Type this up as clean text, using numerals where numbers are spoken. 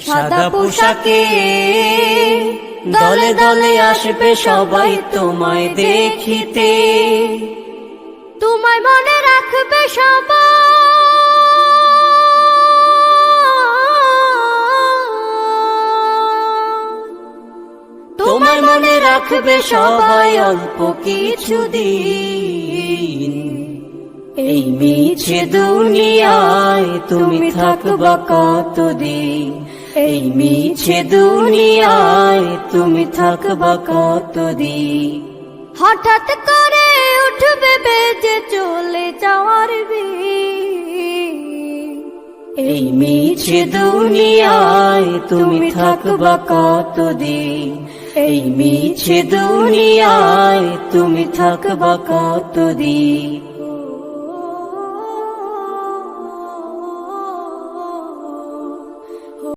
সাদা পোশাকে দলে দলে আসবে সবাই তোমায় দেখিতে, তোমায় মনে রাখবে সবাই, তোমায় মনে রাখবে সবাই অল্প কিছুদিন। এই মিছে দুনিয়ায় তুমি থাকবা কতদিন, এই মিছে দুনিয়ায় তুমি থাকবা কতদিন। হঠাৎ করে উঠবে বেজে চলে যাওয়ার বিন, এই মিছে দুনিয়ায় তুমি থাকবা কতদিন, এই মিছে দুনিয়ায় তুমি থাকবা কতদিন।